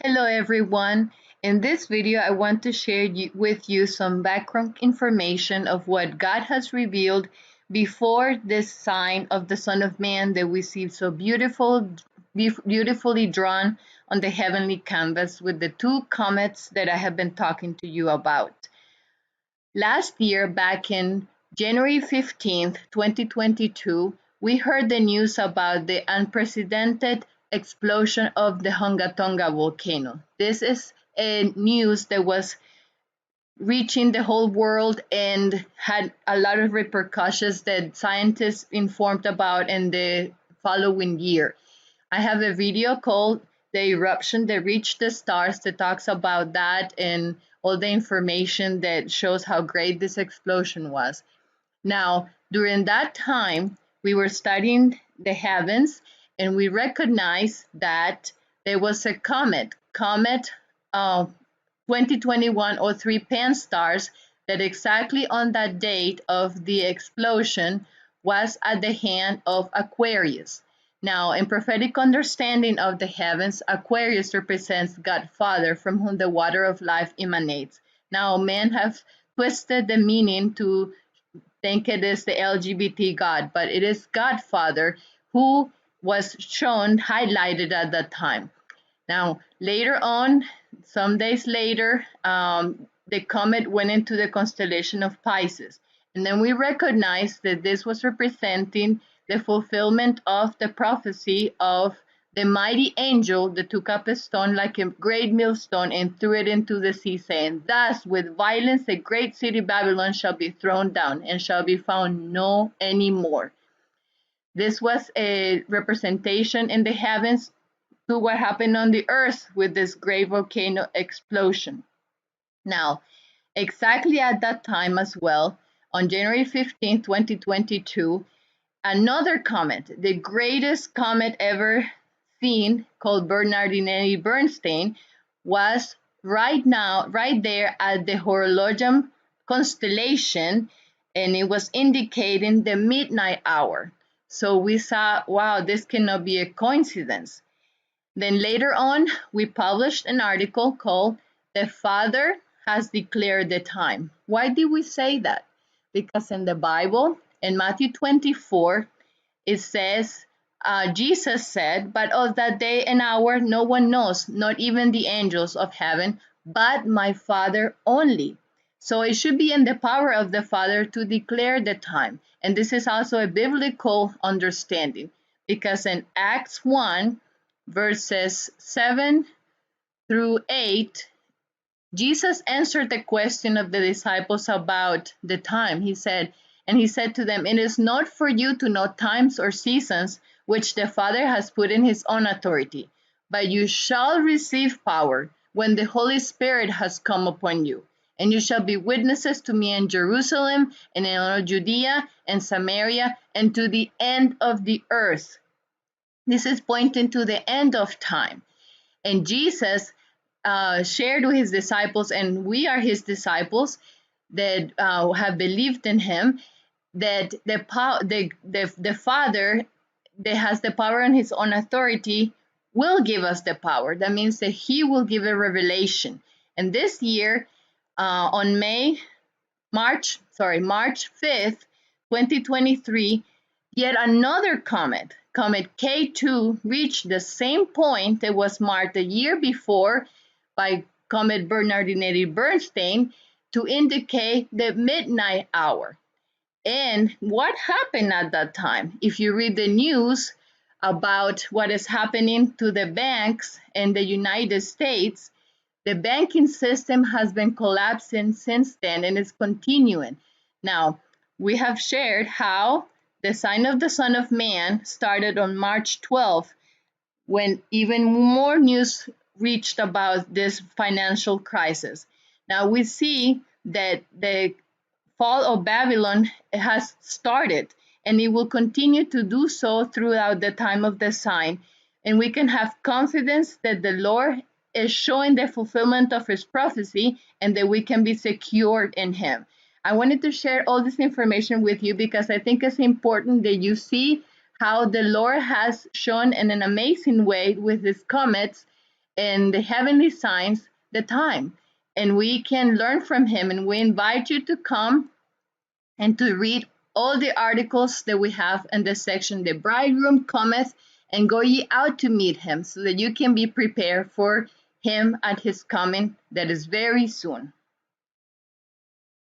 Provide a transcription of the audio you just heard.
Hello everyone. In this video, I want to share with you some background information of what God has revealed before this sign of the Son of Man that we see so beautifully drawn on the heavenly canvas with the two comets that I have been talking to you about. Last year, back in January 15th, 2022, we heard the news about the unprecedented explosion of the Hungatonga volcano. This is a news that was reaching the whole world and had a lot of repercussions that scientists informed about in the following year. I have a video called The Eruption That Reached the Stars that talks about that and all the information that shows how great this explosion was. Now, during that time, we were studying the heavens and we recognized that there was a comet 2021 or 3 Pan-STARRS, that exactly on that date of the explosion was at the hand of Aquarius. Now, in prophetic understanding of the heavens, Aquarius represents God Father, from whom the water of life emanates. Now, men have twisted the meaning to think it is the LGBT God, but it is God Father who was shown, highlighted at that time. Now, later on, some days later, the comet went into the constellation of Pisces. And then we recognized that this was representing the fulfillment of the prophecy of the mighty angel that took up a stone like a great millstone and threw it into the sea, saying, "Thus with violence the great city Babylon shall be thrown down, and shall be found no any more." This was a representation in the heavens to what happened on the earth with this great volcano explosion. Now, exactly at that time as well, on January 15th, 2022, another comet, the greatest comet ever seen, called Bernardinelli Bernstein, was right there at the Horologium constellation, and it was indicating the midnight hour. So we saw, wow, this cannot be a coincidence. Then later on, we published an article called "The Father Has Declared the Time." Why did we say that? Because in the Bible, in Matthew 24, it says, Jesus said, "But of that day and hour no one knows, not even the angels of heaven, but my Father only." So it should be in the power of the Father to declare the time. And this is also a biblical understanding, because in Acts 1, verses 7 through 8, Jesus answered the question of the disciples about the time. He said to them, "It is not for you to know times or seasons which the Father has put in his own authority, but you shall receive power when the Holy Spirit has come upon you. And you shall be witnesses to me in Jerusalem and in all Judea and Samaria and to the end of the earth." This is pointing to the end of time. And Jesus shared with his disciples, and we are his disciples that have believed in him, that the Father that has the power and his own authority will give us the power. That means that he will give a revelation. And this year, on March 5th, 2023, yet another comet K2, reached the same point that was marked a year before by comet Bernardinelli Bernstein to indicate the midnight hour. And what happened at that time? If you read the news about what is happening to the banks in the United States, the banking system has been collapsing since then and is continuing. Now, we have shared how the sign of the Son of Man started on March 12th, when even more news reached about this financial crisis. Now we see that the fall of Babylon has started, and it will continue to do so throughout the time of the sign. And we can have confidence that the Lord is showing the fulfillment of his prophecy and that we can be secured in him. I wanted to share all this information with you because I think it's important that you see how the Lord has shown in an amazing way with his comets and the heavenly signs the time. And we can learn from him. And we invite you to come and to read all the articles that we have in the section, The Bridegroom Cometh, and go ye out to meet him, so that you can be prepared for him at his coming that is very soon.